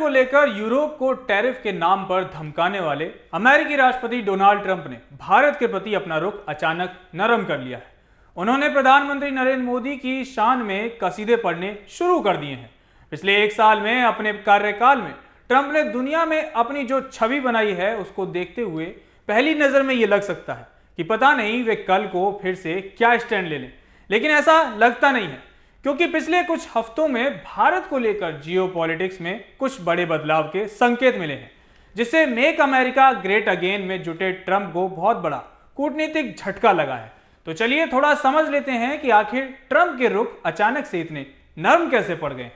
को लेकर यूरोप को टैरिफ के नाम पर धमकाने वाले अमेरिकी राष्ट्रपति डोनाल्ड ट्रंप ने भारत के प्रति अपना रुख अचानक नरम कर लिया है। उन्होंने प्रधानमंत्री नरेंद्र मोदी की शान में कसीदे पढ़ने शुरू कर दिए हैं। पिछले एक साल में अपने कार्यकाल में ट्रंप ने दुनिया में अपनी जो छवि बनाई है उसको देखते हुए पहली नजर में ये लग सकता है कि पता नहीं वे कल को फिर से क्या स्टैंड ले लें, लेकिन ऐसा लगता नहीं है क्योंकि पिछले कुछ हफ्तों में भारत को लेकर जियोपॉलिटिक्स में कुछ बड़े बदलाव के संकेत मिले हैं, जिससे मेक अमेरिका ग्रेट अगेन में जुटे ट्रंप को बहुत बड़ा कूटनीतिक झटका लगा है। तो चलिए थोड़ा समझ लेते हैं कि आखिर ट्रंप के रुख अचानक से इतने नरम कैसे पड़ गए।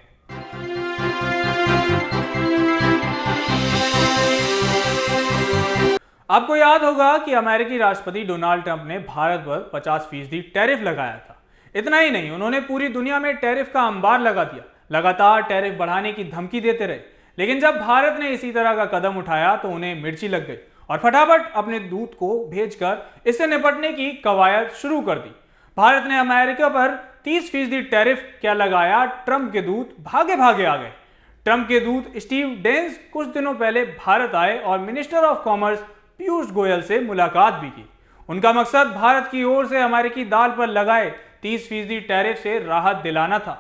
आपको याद होगा कि अमेरिकी राष्ट्रपति डोनाल्ड ट्रंप ने भारत पर 50% टैरिफ लगाया था। इतना ही नहीं, उन्होंने पूरी दुनिया में टैरिफ का अंबार लगा दिया, लगातार टैरिफ बढ़ाने की धमकी देते रहे। लेकिन जब भारत ने इसी तरह का कदम उठाया तो उन्हें मिर्ची लग गई और फटाफट अपने दूत को भेजकर इससे निपटने की कवायद शुरू कर दी। भारत ने अमेरिका पर 30% टैरिफ क्या लगाया, ट्रंप के दूत भागे भागे आ गए। ट्रंप के दूत स्टीव डेंस कुछ दिनों पहले भारत आए और minister of commerce Piyush Goyal से मुलाकात भी की। उनका मकसद भारत की ओर से अमेरिकी दाल पर लगाए 30% टैरिफ से राहत दिलाना था।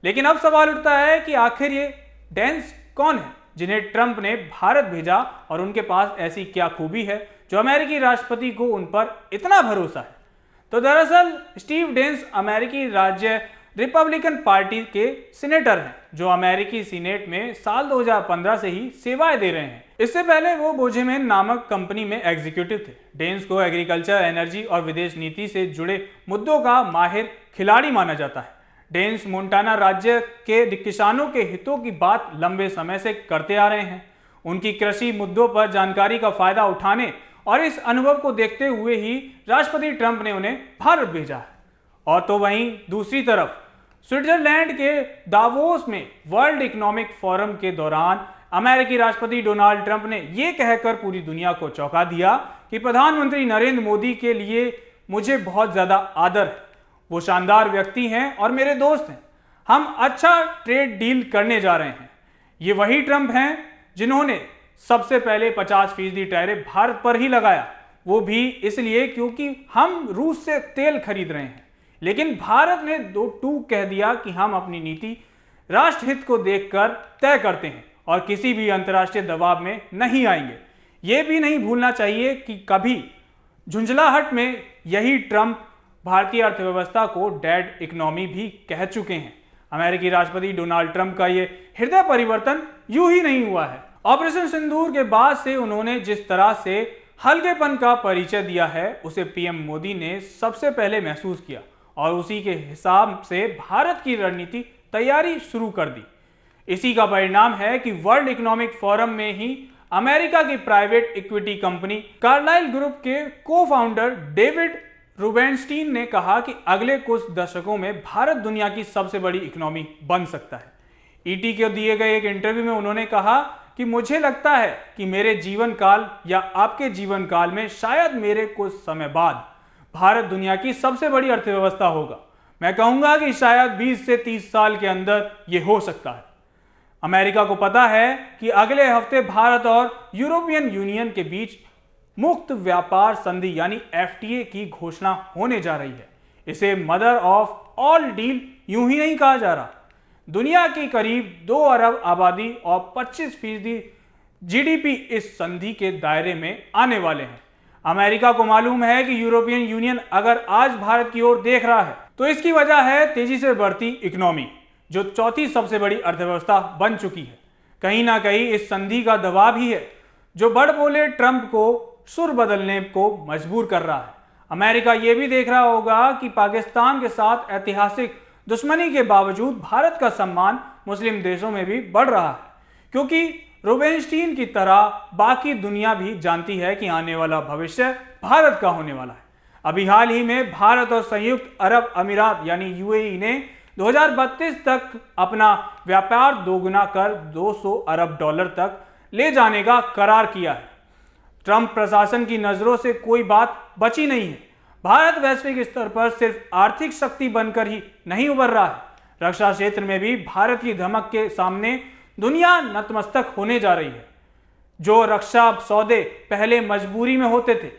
लेकिन अब सवाल उठता है कि आखिर ये डेंस कौन है जिन्हें ट्रंप ने भारत भेजा और उनके पास ऐसी क्या खूबी है जो अमेरिकी राष्ट्रपति को उन पर इतना भरोसा है। तो दरअसल स्टीव डेंस अमेरिकी राज्य रिपब्लिकन पार्टी के सीनेटर हैं जो अमेरिकी सीनेट में साल 2015 से ही सेवाएं दे रहे हैं। इससे पहले वो बोजेमैन नामक कंपनी में एग्जीक्यूटिव थे। डेंस को एग्रीकल्चर, एनर्जी और विदेश नीति से जुड़े मुद्दों का माहिर खिलाड़ी माना जाता है। डेंस मोंटाना राज्य के किसानों के हितों की बात लंबे समय से करते आ रहे हैं। उनकी कृषि मुद्दों पर जानकारी का फायदा उठाने और इस अनुभव को देखते हुए ही राष्ट्रपति ट्रंप ने उन्हें भारत भेजा है। और तो वहीं दूसरी तरफ स्विट्जरलैंड के दावोस में वर्ल्ड इकोनॉमिक फोरम के दौरान अमेरिकी राष्ट्रपति डोनाल्ड ट्रंप ने यह कहकर पूरी दुनिया को चौंका दिया कि प्रधानमंत्री नरेंद्र मोदी के लिए मुझे बहुत ज्यादा आदर है। वो शानदार व्यक्ति हैं और मेरे दोस्त हैं। हम अच्छा ट्रेड डील करने जा रहे हैं। ये वही ट्रंप हैं जिन्होंने सबसे पहले 50% टैरिफ भारत पर ही लगाया, वो भी इसलिए क्योंकि हम रूस से तेल खरीद रहे हैं। लेकिन भारत ने दो टूक कह दिया कि हम अपनी नीति राष्ट्रहित को देखकर तय करते हैं और किसी भी अंतर्राष्ट्रीय दबाव में नहीं आएंगे। यह भी नहीं भूलना चाहिए कि कभी झुंझलाहट में यही ट्रंप भारतीय अर्थव्यवस्था को डेड इकोनॉमी भी कह चुके हैं। अमेरिकी राष्ट्रपति डोनाल्ड ट्रंप का यह हृदय परिवर्तन यूं ही नहीं हुआ है। ऑपरेशन सिंदूर के बाद से उन्होंने जिस तरह से हल्केपन का परिचय दिया है उसे पीएम मोदी ने सबसे पहले महसूस किया और उसी के हिसाब से भारत की रणनीति तैयारी शुरू कर दी। इसी का परिणाम है कि वर्ल्ड इकोनॉमिक फोरम में ही अमेरिका की private equity company Carlisle group के को-फाउंडर डेविड रूबेनस्टीन ने कहा कि अगले कुछ दशकों में भारत दुनिया की सबसे बड़ी इकोनॉमी बन सकता है। ईटी को दिए गए एक इंटरव्यू में उन्होंने कहा कि मुझे लगता है कि मेरे जीवन काल या आपके जीवन काल में शायद मेरे कुछ समय बाद भारत दुनिया की सबसे बड़ी अर्थव्यवस्था होगा। मैं कहूंगा कि शायद 20 से 30 साल के अंदर यह हो सकता है। अमेरिका को पता है कि अगले हफ्ते भारत और यूरोपियन यूनियन के बीच मुक्त व्यापार संधि यानी एफटीए की घोषणा होने जा रही है। इसे मदर ऑफ ऑल डील यूं ही नहीं कहा जा रहा। दुनिया की करीब 2 अरब आबादी और 25% जीडीपी इस संधि के दायरे में आने वाले हैं। अमेरिका को मालूम है कि यूरोपियन यूनियन अगर आज भारत की ओर देख रहा है तो इसकी वजह है तेजी से बढ़ती इकोनॉमी जो चौथी सबसे बड़ी अर्थव्यवस्था बन चुकी है। कहीं ना कहीं इस संधि का दबाव ही है जो बड़बोले ट्रंप को सुर बदलने को मजबूर कर रहा है। अमेरिका यह भी देख रहा होगा कि पाकिस्तान के साथ ऐतिहासिक दुश्मनी के बावजूद भारत का सम्मान मुस्लिम देशों में भी बढ़ रहा है, क्योंकि रूबेनस्टीन की तरह बाकी दुनिया भी जानती है कि आने वाला भविष्य भारत का होने वाला है। अभी हाल ही में भारत और संयुक्त अरब अमीरात यानी यूएई ने 2032 तक अपना व्यापार दोगुना कर 200 अरब डॉलर तक ले जाने का करार किया है। ट्रंप प्रशासन की नजरों से कोई बात बची नहीं है। भारत वैश्विक स्तर पर सिर्फ आर्थिक शक्ति बनकर ही नहीं उभर रहा है, रक्षा क्षेत्र में भी भारत की धमक के सामने दुनिया नतमस्तक होने जा रही है। जो रक्षा सौदे पहले मजबूरी में होते थे,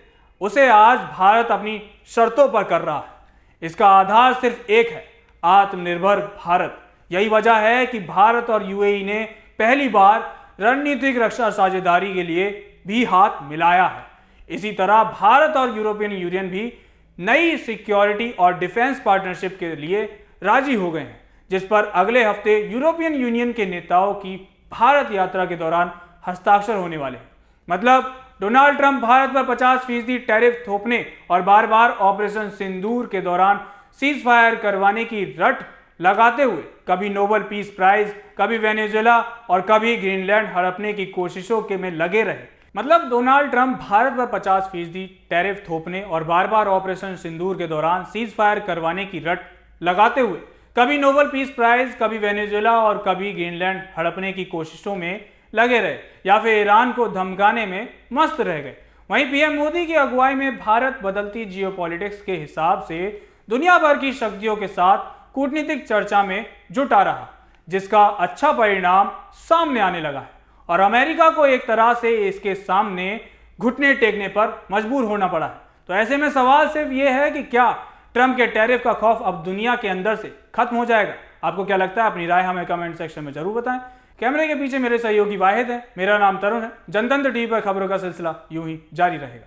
उसे आज भारत अपनी शर्तों पर कर रहा है। इसका आधार सिर्फ एक है, आत्मनिर्भर भारत। यही वजह है कि भारत और यूएई ने पहली बार रणनीतिक रक्षा साझेदारी के लिए भी हाथ मिलाया है। इसी तरह भारत और यूरोपियन यूनियन भी नई सिक्योरिटी और डिफेंस पार्टनरशिप के लिए राजी हो गए हैं, जिस पर अगले हफ्ते यूरोपियन यूनियन के नेताओं की भारत यात्रा के दौरान हस्ताक्षर होने वाले हैं। मतलब डोनाल्ड ट्रंप भारत पर 50% टैरिफ थोपने और बार बार ऑपरेशन सिंदूर के दौरान सीज फायर करवाने की रट लगाते हुए कभी नोबेल पीस प्राइज, कभी वेनेजुएला और कभी ग्रीनलैंड हड़पने की कोशिशों के में लगे रहे। मतलब डोनाल्ड ट्रंप भारत पर 50% टैरिफ थोपने और बार बार ऑपरेशन सिंदूर के दौरान सीज फायर करवाने की रट लगाते हुए कभी नोबेल पीस प्राइज, कभी वेनेजुएला और कभी ग्रीनलैंड हड़पने की कोशिशों में लगे रहे, या फिर ईरान को धमकाने में मस्त रह गए। वहीं पीएम मोदी की अगुवाई में भारत बदलती जियोपॉलिटिक्स के हिसाब से दुनिया भर की शक्तियों के साथ कूटनीतिक चर्चा में जुटा रहा, जिसका अच्छा परिणाम सामने आने लगा है और अमेरिका को एक तरह से इसके सामने घुटने टेकने पर मजबूर होना पड़ा है। तो ऐसे में सवाल सिर्फ ये है कि क्या ट्रंप के टैरिफ का खौफ अब दुनिया के अंदर से खत्म हो जाएगा? आपको क्या लगता है? अपनी राय हमें कमेंट सेक्शन में जरूर बताएं। कैमरे के पीछे मेरे सहयोगी वाहिद है, मेरा नाम तरुण है। जनतंत्र टीवी पर खबरों का सिलसिला यूं ही जारी रहेगा।